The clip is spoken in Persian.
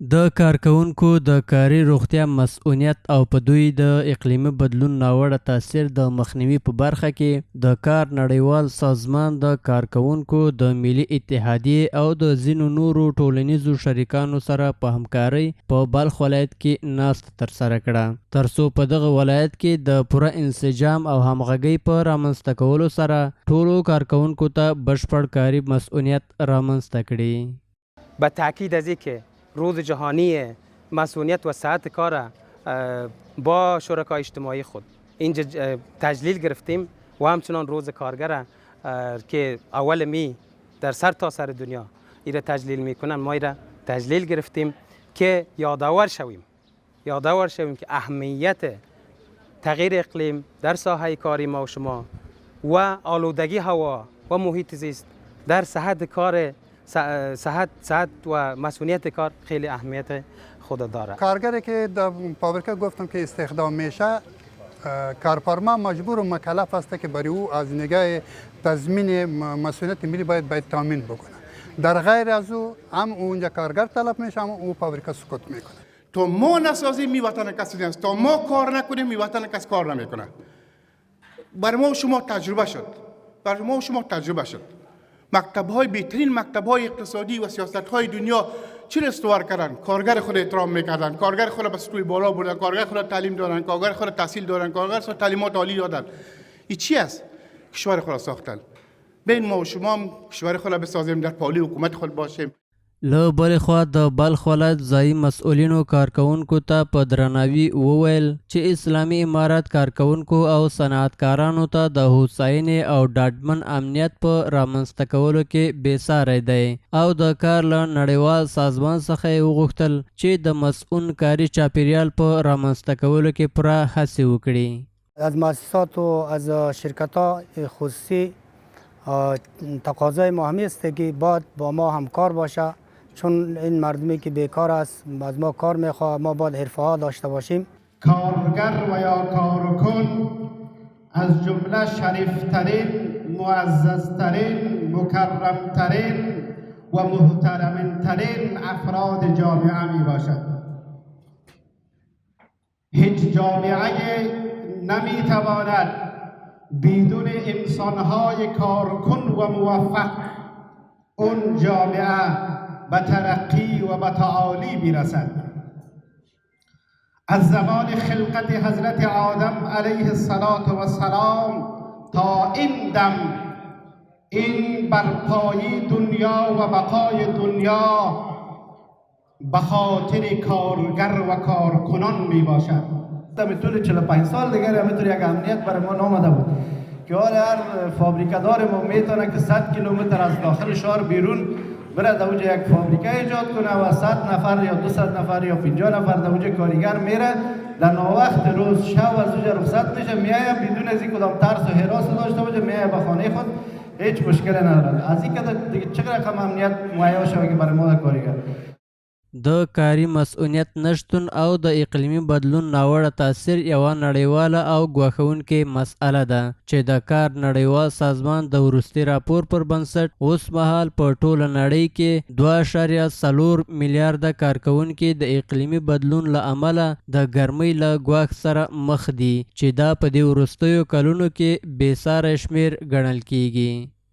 د کارکوونکو د کاري روغتیا مسؤلیت او په دوی د اقلیمي بدلون ناوړه تاثیر د مخنیوي په برخه کې د کار نړیوال سازمان د کارکوونکو د ملي اتحادیې او د ځینو نورو ټولنیزو شریکانو سره په همکارۍ په بلخ ولایت کې ناسته ترسره کړه، ترڅو په دغه ولایت کې د پوره انسجام او همغږۍ په رامنځته کولو سره ټولو کارکوونکو ته بشپړ کاري مسؤلیت رامنځته کړي. به تاکید از اینکه روز جهانی مسئولیت و صحت کار با شرکای اجتماعی خود اینجا تجلیل گرفتیم و همچنان روز کارگر که اول می در سر دنیا ایره تجلیل میکنن، ما ایره تجلیل گرفتیم که یادآور شویم که اهمیت تغییر اقلیم در ساحه کاری ما و شما و آلودگی هوا و محیط زیست در صحت کار صحت و مسئولیت کار خیلی اهمیت خود داره. کارگری که در فابریکه گفتم که استخدام میشه، کارفرما مجبور و مکلف است که برای او از نگاه تضمین مسئولیت ملی باید تامین بکنه. در غیر از او هم اونجا کارگر طلب میشه، هم او فابریکه سقوط میکنه. تو ما نسازیم می وطن کسی نیست، تو ما کار نکنیم می وطن کسی کار نمیکنه. برای ما شما تجربه شد. مکتب‌های بهترین مکتب‌های اقتصادی و سیاست‌های دنیا چی استوار کردن؟ کارگر خود احترام می‌کردن، کارگر خود به سطوح بالا بردن، کارگر خود تعلیم دادن، کارگر خود تحصیل دادن، کارگر خود تعلیمات عالی دادن. این چی است؟ کشور خود ساختن. بین ما و شما هم کشور خود بسازیم، در پالی حکومت خود باشیم. له بلې خوا د بلخ ولایت ځایي مسؤلینو کارکوونکو ته په درناوي وویل چې اسلامي امارت کارکوونکو او صنعتکارانو ته د هوساینې او ډاډمن امنیت په رامنځته کولو کې بېساری دی او د کار له نړیوال سازمان څخه یې وغوښتل چې د مسئول کاري چاپیریال په رامنځته کولو کې پوره هڅې وکړي. از مؤسسات و از شرکت‌های خصوصی تقاضای ما همی است که باید با ما همکار باشه، چون این مردمی که بیکار است از ما کار میخواه، ما باید حرفه ها داشته باشیم. کارگر و یا کارکن از جمله شریفترین، معززترین، مکرمترین و محترمترین افراد جامعه می باشد. هیچ جامعه نمی تواند بدون انسانهای کارکن و موفق اون جامعه به ترقی و به تعالی برسد. از زمان خلقت حضرت آدم علیه السلام تا این دم این برپایی دنیا و بقای دنیا به خاطر کارگر و کارکنان می باشد. طول 45 سال دیگر همینطور یک امنیت برای ما نامده بود که حالا هر فابریکه‌دار ما میتونه که 100 کیلومتر از داخل شهر بیرون بره در اونجا یک فابریکه ایجاد کنه و 100 نفر یا 200 نفر یا 50 نفر در اونجا کارگر میره، در ناوقت روز شب از اونجا رخصت میشه، میایه بدون از اینکه کدام ترس و هراس داشته باشه، میایه به خانه خود، هیچ مشکلی نداره. از اینکه دیگه چقدر رقم امنیت مهیا شوه که برای ما کارگر. د کاري مسؤلیت نشتون او د اقلیمي بدلون ناوړه تاثیر یوه نړیواله او ګواښونکې مسئله ده چې د کار نړیوال سازمان د وروستي راپور پر بنسټ اوس مهال په ټوله نړۍ کې 2.4 میلیارده کارکوونکي د اقلیمي بدلون له امله د ګرمۍ له ګواښ سره مخ دي چې دا په دې وروستیو کلونو کې بېساری شمېر ګڼل کیږي.